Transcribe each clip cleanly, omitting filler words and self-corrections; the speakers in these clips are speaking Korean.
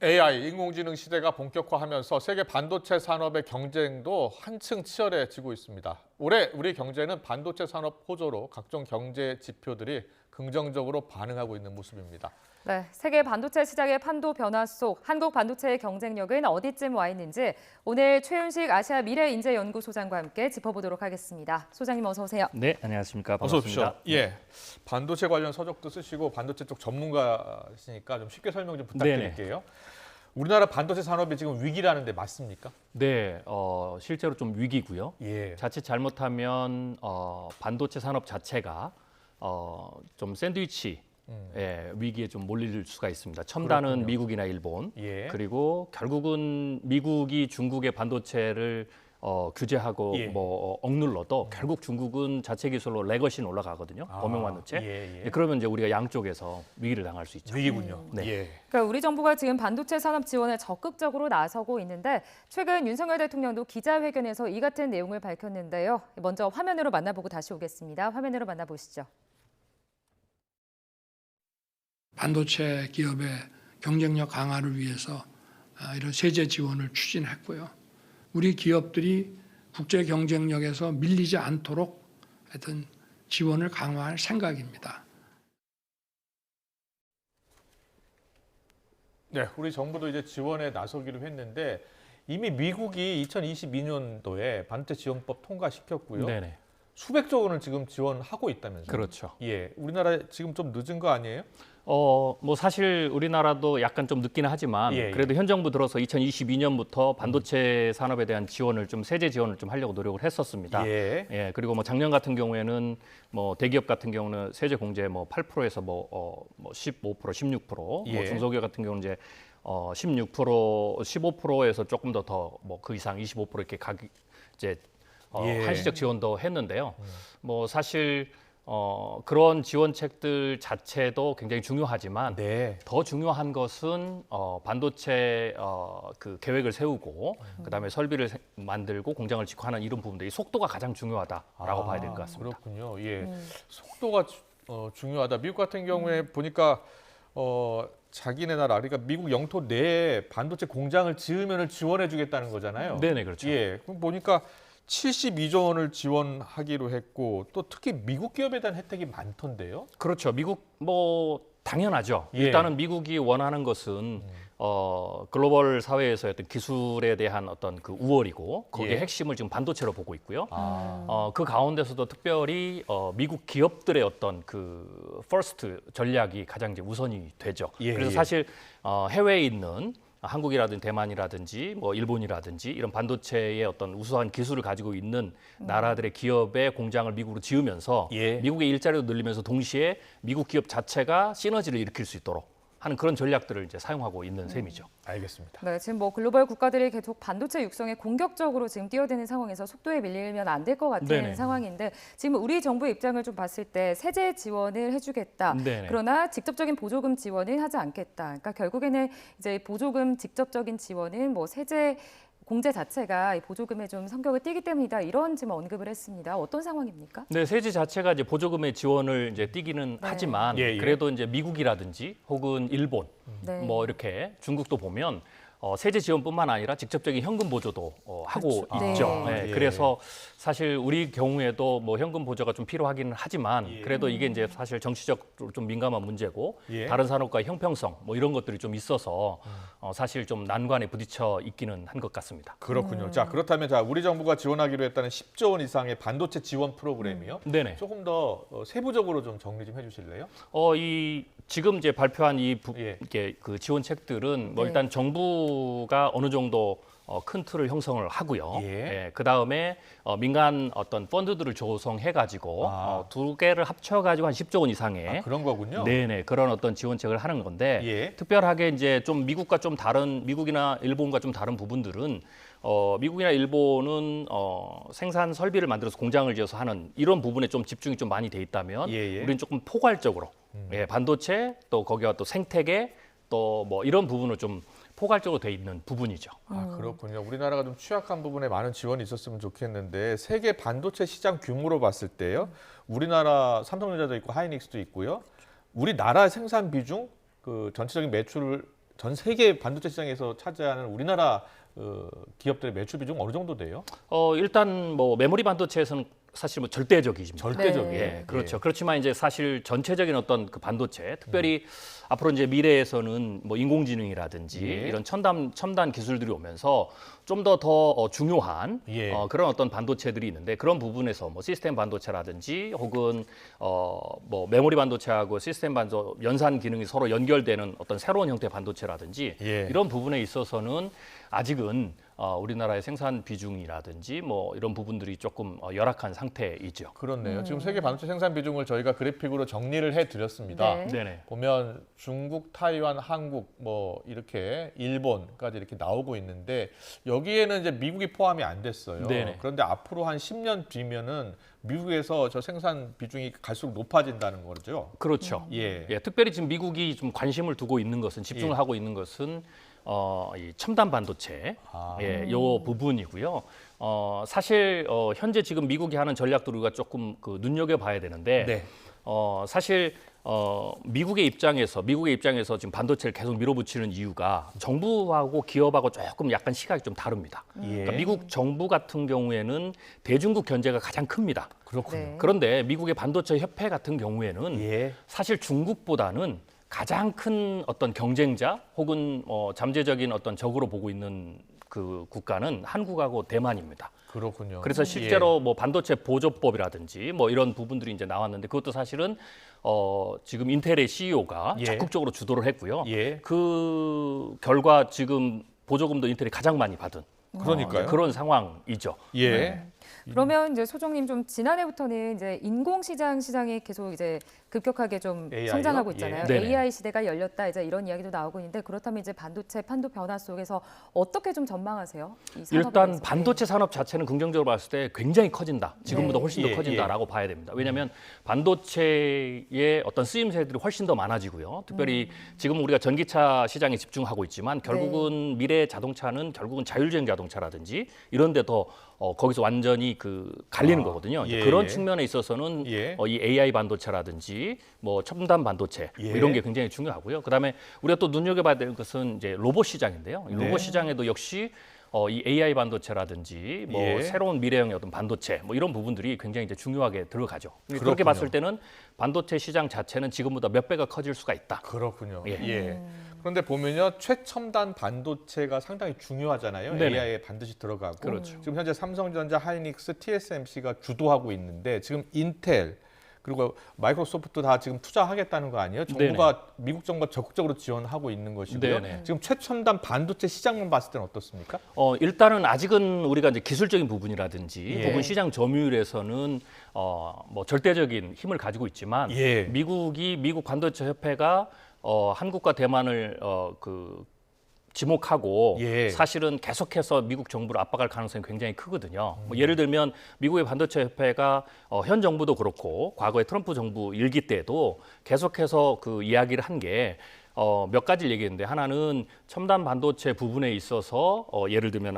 AI, 인공지능 시대가 본격화하면서 세계 반도체 산업의 경쟁도 한층 치열해지고 있습니다. 올해 우리 경제는 반도체 산업 호조로 각종 경제 지표들이 긍정적으로 반응하고 있는 모습입니다. 네, 세계 반도체 시장의 판도 변화 속 한국 반도체의 경쟁력은 어디쯤 와 있는지 오늘 최윤식 아시아 미래인재연구소장과 함께 짚어보도록 하겠습니다. 소장님 어서 오세요. 네, 안녕하십니까. 어서 반갑습니다. 오십시오. 예, 반도체 관련 서적도 쓰시고 반도체 쪽 전문가시니까 좀 쉽게 설명 좀 부탁드릴게요. 우리나라 반도체 산업이 지금 위기라는데 맞습니까? 네, 실제로 좀 위기고요. 예. 자칫 잘못하면 반도체 산업 자체가 좀 샌드위치 위기에 좀 몰릴 수가 있습니다. 첨단은 그렇군요. 미국이나 일본, 예. 그리고 결국은 미국이 중국의 반도체를 규제하고 예. 억눌러도 결국 중국은 자체 기술로 레거시는 올라가거든요. 범용 반도체. 예. 그러면 이제 우리가 양쪽에서 위기를 당할 수 있죠. 위기군요. 네. 예. 그러니까 우리 정부가 지금 반도체 산업 지원에 적극적으로 나서고 있는데 최근 윤석열 대통령도 기자회견에서 이 같은 내용을 밝혔는데요. 먼저 화면으로 만나보고 다시 오겠습니다. 화면으로 만나보시죠. 반도체 기업의 경쟁력 강화를 위해서 이런 세제 지원을 추진했고요. 우리 기업들이 국제 경쟁력에서 밀리지 않도록 하여튼 지원을 강화할 생각입니다. 네, 우리 정부도 이제 지원에 나서기로 했는데 이미 미국이 2022년도에 반도체 지원법 통과시켰고요. 네네. 수백조 원을 지금 지원하고 있다면서요? 그렇죠. 예, 우리나라 지금 좀 늦은 거 아니에요? 사실 우리나라도 약간 좀 늦기는 하지만 예. 그래도 현 정부 들어서 2022년부터 반도체 산업에 대한 지원을 좀 세제 지원을 좀 하려고 노력을 했었습니다. 예. 그리고 뭐 작년 같은 경우에는 뭐 대기업 같은 경우는 세제 공제 뭐 8%에서 15%, 16%, 예. 뭐 중소기업 같은 경우는 이제 16%, 15%에서 조금 더 뭐 그 이상 25% 이렇게 이제 예. 한시적 지원도 했는데요. 뭐 사실 그런 지원책들 자체도 굉장히 중요하지만 네. 더 중요한 것은 반도체 그 계획을 세우고 그다음에 설비를 만들고 공장을 짓고 하는 이런 부분들이 속도가 가장 중요하다라고 봐야 될 것 같습니다. 그렇군요. 예, 속도가 중요하다. 미국 같은 경우에 보니까 자기네 나라, 그러니까 미국 영토 내에 반도체 공장을 지으면 지원해주겠다는 거잖아요. 네네, 그렇죠. 예, 그럼 보니까 72조 원을 지원하기로 했고 또 특히 미국 기업에 대한 혜택이 많던데요. 그렇죠. 미국 뭐 당연하죠. 예. 일단은 미국이 원하는 것은 글로벌 사회에서 어떤 기술에 대한 어떤 그 우월이고 거기에 예. 핵심을 지금 반도체로 보고 있고요. 아. 그 가운데서도 특별히 미국 기업들의 어떤 그 퍼스트 전략이 가장 이제 우선이 되죠. 예, 그래서 예. 사실 해외에 있는 한국이라든지 대만이라든지 뭐 일본이라든지 이런 반도체의 어떤 우수한 기술을 가지고 있는 나라들의 기업의 공장을 미국으로 지으면서 예. 미국의 일자리도 늘리면서 동시에 미국 기업 자체가 시너지를 일으킬 수 있도록 하는 그런 전략들을 이제 사용하고 있는 셈이죠. 알겠습니다. 네, 지금 뭐 글로벌 국가들이 계속 반도체 육성에 공격적으로 지금 뛰어드는 상황에서 속도에 밀리면 안 될 것 같은 네네. 상황인데 지금 우리 정부의 입장을 좀 봤을 때 세제 지원을 해주겠다. 네네. 그러나 직접적인 보조금 지원은 하지 않겠다. 그러니까 결국에는 이제 보조금 직접적인 지원은 뭐 세제 공제 자체가 이 보조금에 좀 성격을 띠기 때문이다. 이런 지금 언급을 했습니다. 어떤 상황입니까? 네, 세제 자체가 이제 보조금의 지원을 이제 띄기는 하지만 예. 그래도 이제 미국이라든지 혹은 일본 네. 뭐 이렇게 중국도 보면 세제 지원뿐만 아니라 직접적인 현금 보조도 하고 그렇죠. 있죠. 네. 네, 예. 그래서 사실 우리 경우에도 뭐 현금 보조가 좀 필요하기는 하지만 그래도 이게 이제 사실 정치적으로 좀 민감한 문제고 예. 다른 산업과의 형평성 뭐 이런 것들이 좀 있어서 사실 좀 난관에 부딪혀 있기는 한 것 같습니다. 그렇군요. 자, 그렇다면 우리 정부가 지원하기로 했다는 10조 원 이상의 반도체 지원 프로그램이요. 네네. 조금 더 세부적으로 좀 정리 좀 해주실래요? 이 지금 이제 발표한 예. 이게 그 지원책들은 뭐 네. 일단 정부가 어느 정도 큰 틀을 형성을 하고요. 예. 그 다음에 민간 어떤 펀드들을 조성해가지고 아. 두 개를 합쳐가지고 한 10조 원 이상의 그런 거군요. 네네 그런 어떤 지원책을 하는 건데 예. 특별하게 이제 좀 미국과 좀 다른 미국이나 일본과 좀 다른 부분들은 미국이나 일본은 생산 설비를 만들어서 공장을 지어서 하는 이런 부분에 좀 집중이 좀 많이 돼 있다면 예. 우리는 조금 포괄적으로 반도체 또 거기와 또 생태계 또 뭐 이런 부분을 좀 포괄적으로 돼 있는 부분이죠. 그렇군요. 우리나라가 좀 취약한 부분에 많은 지원이 있었으면 좋겠는데 세계 반도체 시장 규모로 봤을 때요. 우리나라 삼성전자도 있고 하이닉스도 있고요. 우리나라 생산 비중 그 전체적인 매출을 전 세계 반도체 시장에서 차지하는 우리나라 기업들의 매출 비중 어느 정도 돼요? 일단 뭐 메모리 반도체에서는 사실 뭐 절대적이십니다. 절대적이에요. 예, 그렇죠. 그렇지만 이제 사실 전체적인 어떤 그 반도체, 특별히 앞으로 이제 미래에서는 뭐 인공지능이라든지 예. 이런 첨단 기술들이 오면서 좀 더 중요한 예. 그런 어떤 반도체들이 있는데 그런 부분에서 뭐 시스템 반도체라든지 혹은 뭐 메모리 반도체하고 시스템 반도 연산 기능이 서로 연결되는 어떤 새로운 형태의 반도체라든지 예. 이런 부분에 있어서는 아직은 우리나라의 생산 비중이라든지 뭐 이런 부분들이 조금 열악한 상태이죠. 그렇네요. 지금 세계 반도체 생산 비중을 저희가 그래픽으로 정리를 해드렸습니다. 네. 네네. 보면 중국, 타이완, 한국, 뭐 이렇게 일본까지 이렇게 나오고 있는데 여기에는 이제 미국이 포함이 안 됐어요. 네네. 그런데 앞으로 한 10년 뒤면은 미국에서 저 생산 비중이 갈수록 높아진다는 거죠. 그렇죠. 예. 예, 특별히 지금 미국이 좀 관심을 두고 있는 것은 집중을 예. 하고 있는 것은 이 첨단 반도체 아. 예, 요 부분이고요. 사실 현재 지금 미국이 하는 전략들을 우리가 조금 눈여겨 봐야 되는데 네. 사실 미국의 입장에서 지금 반도체를 계속 밀어붙이는 이유가 정부하고 기업하고 조금 약간 시각이 좀 다릅니다. 예. 그러니까 미국 정부 같은 경우에는 대중국 견제가 가장 큽니다. 그렇군요. 네. 그런데 미국의 반도체 협회 같은 경우에는 예. 사실 중국보다는 가장 큰 어떤 경쟁자 혹은 잠재적인 어떤 적으로 보고 있는 그 국가는 한국하고 대만입니다. 그렇군요. 그래서 실제로 뭐 반도체 보조법이라든지 뭐 이런 부분들이 이제 나왔는데 그것도 사실은 지금 인텔의 CEO가 예. 적극적으로 주도를 했고요. 예. 그 결과 지금 보조금도 인텔이 가장 많이 받은 그러니까요. 그런 상황이죠. 예. 그러면 이제 소장님 좀 지난해부터는 이제 시장이 계속 이제 급격하게 좀 AI 요? 성장하고 있잖아요. 예. 네네. AI 시대가 열렸다 이제 이런 이야기도 나오고 있는데 그렇다면 이제 반도체 판도 변화 속에서 어떻게 좀 전망하세요? 이 산업에 일단 대해서. 반도체 산업 자체는 긍정적으로 봤을 때 굉장히 커진다. 지금보다 네. 훨씬 더 예, 커진다라고 봐야 됩니다. 왜냐하면 반도체의 어떤 쓰임새들이 훨씬 더 많아지고요. 특별히 지금 우리가 전기차 시장에 집중하고 있지만 결국은 미래 자동차는 결국은 자율주행 자동차라든지 이런 데 더 거기서 완전히 갈리는 거거든요. 예, 그런 예. 측면에 있어서는 예. 이 AI 반도체라든지 뭐 첨단 반도체 예. 뭐 이런 게 굉장히 중요하고요. 그다음에 우리가 또 눈여겨봐야 될 것은 이제 로봇 시장인데요. 이 네. 로봇 시장에도 역시 이 AI 반도체라든지 뭐 예. 새로운 미래형의 어떤 반도체 뭐 이런 부분들이 굉장히 이제 중요하게 들어가죠. 그렇게 그렇군요. 봤을 때는 반도체 시장 자체는 지금보다 몇 배가 커질 수가 있다. 그렇군요. 예. 예. 그런데 보면요, 최첨단 반도체가 상당히 중요하잖아요. 네네. AI에 반드시 들어가고. 그렇죠. 지금 현재 삼성전자, 하이닉스, TSMC가 주도하고 있는데 지금 인텔 그리고 마이크로소프트 다 지금 투자하겠다는 거 아니에요? 정부가 미국 정부가 적극적으로 지원하고 있는 것이고요. 네네. 지금 최첨단 반도체 시장만 봤을 때는 어떻습니까? 일단은 아직은 우리가 이제 기술적인 부분이라든지 예. 혹은 시장 점유율에서는 뭐 절대적인 힘을 가지고 있지만 예. 미국 반도체 협회가 한국과 대만을 지목하고 예. 사실은 계속해서 미국 정부를 압박할 가능성이 굉장히 크거든요. 뭐 예를 들면 미국의 반도체 협회가 현 정부도 그렇고 과거에 트럼프 정부 일기 때도 계속해서 이야기를 한 게 몇 가지를 얘기했는데 하나는 첨단 반도체 부분에 있어서 예를 들면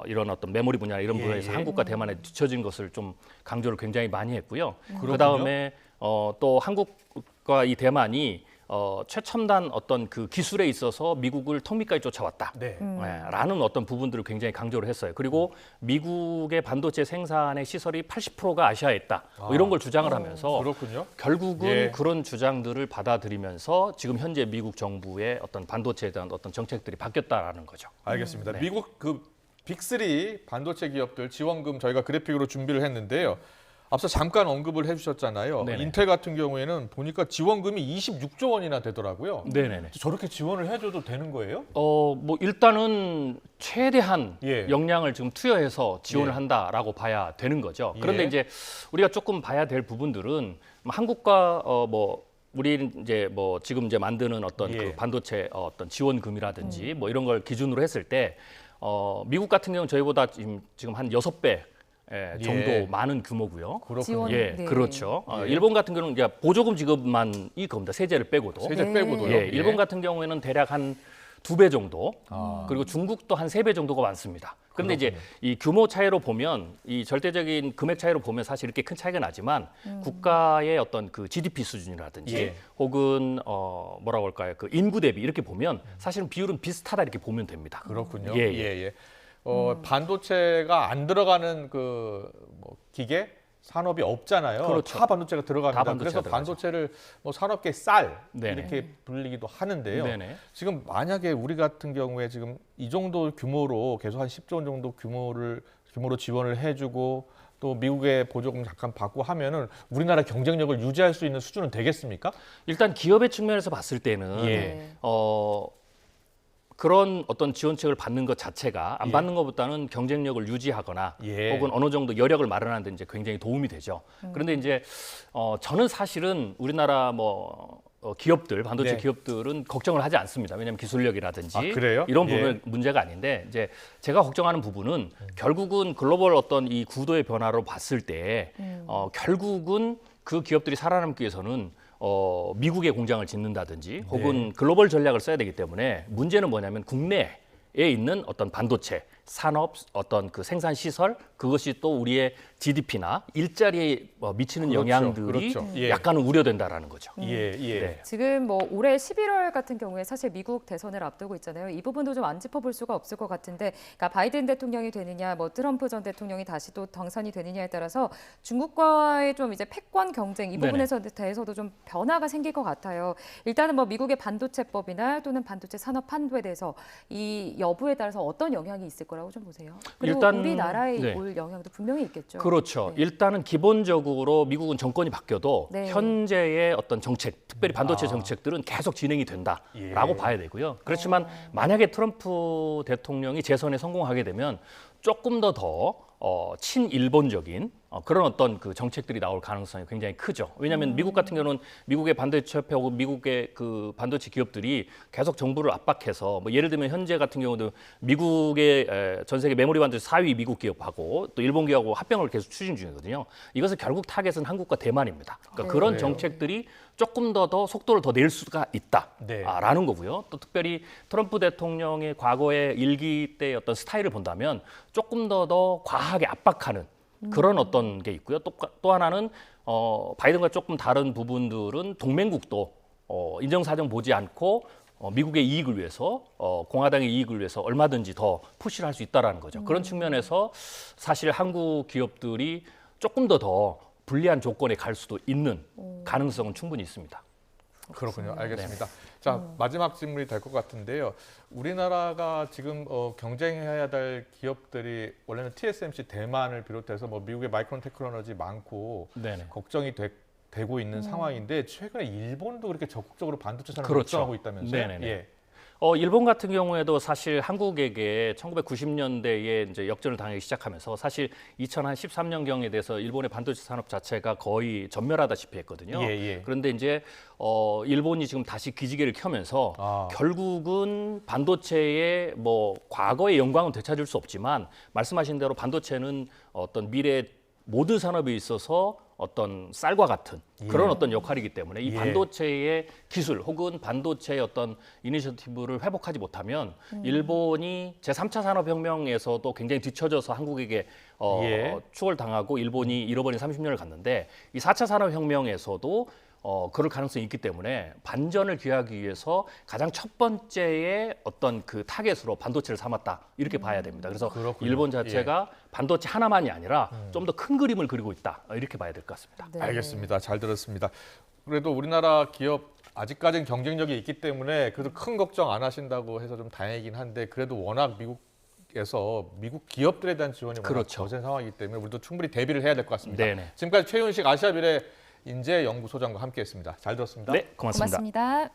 이런 어떤 메모리 분야 이런 예, 부분에서 예. 한국과 대만에 뒤처진 것을 좀 강조를 굉장히 많이 했고요. 그렇군요. 그다음에 또 한국과 이 대만이 최첨단 어떤 기술에 있어서 미국을 턱 밑까지 쫓아왔다. 네. 라는 어떤 부분들을 굉장히 강조를 했어요. 그리고 미국의 반도체 생산의 시설이 80%가 아시아에 있다. 뭐 이런 걸 주장을 하면서 그렇군요. 결국은 예. 그런 주장들을 받아들이면서 지금 현재 미국 정부의 어떤 반도체에 대한 어떤 정책들이 바뀌었다라는 거죠. 알겠습니다. 네. 미국 빅3 반도체 기업들 지원금 저희가 그래픽으로 준비를 했는데요. 앞서 잠깐 언급을 해주셨잖아요. 네네. 인텔 같은 경우에는 보니까 지원금이 26조 원이나 되더라고요. 네네네. 저렇게 지원을 해줘도 되는 거예요? 뭐 일단은 최대한 예. 역량을 지금 투여해서 지원을 예. 한다라고 봐야 되는 거죠. 그런데 예. 이제 우리가 조금 봐야 될 부분들은 한국과 우리 이제 지금 이제 만드는 어떤 예. 반도체 어떤 지원금이라든지 뭐 이런 걸 기준으로 했을 때 미국 같은 경우는 저희보다 지금 한 6배 정도 예. 많은 규모고요. 그렇군요. 지원- 예, 네. 그렇죠. 예. 일본 같은 경우는 이제 보조금 지급만이 겁니다. 세제를 빼고도. 세제 네. 빼고도요. 예, 일본 같은 경우에는 대략 한 2배 정도, 아. 그리고 중국도 한 3배 정도가 많습니다. 그런데 이제 이 규모 차이로 보면 이 절대적인 금액 차이로 보면 사실 이렇게 큰 차이가 나지만 국가의 어떤 그 GDP 수준이라든지 예. 혹은 뭐라고 할까요? 그 인구 대비 이렇게 보면 사실은 비율은 비슷하다 이렇게 보면 됩니다. 그렇군요. 예, 예. 반도체가 안 들어가는 뭐 기계 산업이 없잖아요. 그렇죠. 다 반도체가 들어갑니다. 다 반도체가 그래서 들어가죠. 반도체를 뭐 산업계 쌀 네네. 이렇게 불리기도 하는데요. 네네. 지금 만약에 우리 같은 경우에 지금 이 정도 규모로 계속 한 10조 원 정도 규모로 지원을 해주고 또 미국의 보조금 잠깐 받고 하면은 우리나라 경쟁력을 유지할 수 있는 수준은 되겠습니까? 일단 기업의 측면에서 봤을 때는 예. 그런 어떤 지원책을 받는 것 자체가 안 예. 받는 것보다는 경쟁력을 유지하거나 예. 혹은 어느 정도 여력을 마련하는 데 이제 굉장히 도움이 되죠. 그런데 이제 저는 사실은 우리나라 기업들, 반도체 네. 기업들은 걱정을 하지 않습니다. 왜냐하면 기술력이라든지 아, 그래요? 이런 예. 부분 문제가 아닌데 이제 제가 걱정하는 부분은 결국은 글로벌 어떤 이 구도의 변화로 봤을 때 결국은 그 기업들이 살아남기 위해서는 미국에 공장을 짓는다든지 혹은 글로벌 전략을 써야 되기 때문에 문제는 뭐냐면 국내에 있는 어떤 반도체 산업 어떤 그 생산 시설 그것이 또 우리의 GDP나 일자리에 미치는 그렇죠, 영향들이 그렇죠. 예. 약간은 우려된다라는 거죠. 예. 네. 지금 뭐 올해 11월 같은 경우에 사실 미국 대선을 앞두고 있잖아요. 이 부분도 좀 안 짚어볼 수가 없을 것 같은데, 그러니까 바이든 대통령이 되느냐, 뭐 트럼프 전 대통령이 다시 또 당선이 되느냐에 따라서 중국과의 좀 이제 패권 경쟁 이 부분에 대해서도 좀 변화가 생길 것 같아요. 일단은 뭐 미국의 반도체법이나 또는 반도체 산업 한도에 대해서 이 여부에 따라서 어떤 영향이 있을 거라고 좀 보세요. 그리고 일단, 우리나라에 네. 올 영향도 분명히 있겠죠. 그렇죠. 네. 일단은 기본적으로 미국은 정권이 바뀌어도 네. 현재의 어떤 정책, 특별히 반도체 정책들은 계속 진행이 된다라고 예. 봐야 되고요. 그렇지만 만약에 트럼프 대통령이 재선에 성공하게 되면 조금 더 친일본적인 그런 어떤 그 정책들이 나올 가능성이 굉장히 크죠. 왜냐하면 미국 같은 경우는 미국의 반도체 협회 혹은 미국의 그 반도체 기업들이 계속 정부를 압박해서 뭐 예를 들면 현재 같은 경우도 미국의 전 세계 메모리 반도체 4위 미국 기업하고 또 일본 기업하고 합병을 계속 추진 중이거든요. 이것은 결국 타겟은 한국과 대만입니다. 그러니까 그런 그래요. 정책들이 조금 더 속도를 더 낼 수가 네. 있다라는 거고요. 또 특별히 트럼프 대통령의 과거의 일기 때 어떤 스타일을 본다면 조금 더 과하게 압박하는 그런 어떤 게 있고요. 또 하나는 바이든과 조금 다른 부분들은 동맹국도 인정사정 보지 않고 미국의 이익을 위해서 공화당의 이익을 위해서 얼마든지 더 푸시를 할 수 있다라는 거죠. 그런 측면에서 사실 한국 기업들이 조금 더 불리한 조건에 갈 수도 있는 가능성은 충분히 있습니다. 그렇군요. 알겠습니다. 자, 마지막 질문이 될 것 같은데요. 우리나라가 지금 경쟁해야 될 기업들이 원래는 TSMC 대만을 비롯해서 뭐 미국의 마이크론 테크놀로지 많고 네네. 걱정이 되고 있는 상황인데 최근에 일본도 그렇게 적극적으로 반도체 산업을 그렇죠. 걱정하고 있다면서요? 네네네. 예. 일본 같은 경우에도 사실 한국에게 1990년대에 이제 역전을 당하기 시작하면서 사실 2013년경에 대해서 일본의 반도체 산업 자체가 거의 전멸하다시피 했거든요. 예. 그런데 이제 일본이 지금 다시 기지개를 켜면서 결국은 반도체의 뭐 과거의 영광은 되찾을 수 없지만 말씀하신 대로 반도체는 어떤 미래 모든 산업에 있어서 어떤 쌀과 같은 그런 어떤 역할이기 때문에 이 반도체의 기술 혹은 반도체의 어떤 이니셔티브를 회복하지 못하면 일본이 제3차 산업혁명에서도 굉장히 뒤처져서 한국에게 추월 당하고 일본이 잃어버린 30년을 갔는데 이 4차 산업혁명에서도 그럴 가능성이 있기 때문에 반전을 기하기 위해서 가장 첫 번째의 어떤 그 타겟으로 반도체를 삼았다 이렇게 봐야 됩니다. 그래서 그렇군요. 일본 자체가 반도체 하나만이 아니라 좀 더 큰 그림을 그리고 있다 이렇게 봐야 될 것 같습니다. 네. 알겠습니다. 잘 들었습니다. 그래도 우리나라 기업 아직까지는 경쟁력이 있기 때문에 그래도 큰 걱정 안 하신다고 해서 좀 다행이긴 한데 그래도 워낙 미국에서 미국 기업들에 대한 지원이 워낙 그렇죠. 거센 상황이기 때문에 우리도 충분히 대비를 해야 될 것 같습니다. 네네. 지금까지 최윤식 아시아미래 인재연구소장과 함께했습니다. 잘 들었습니다. 네, 고맙습니다. 고맙습니다.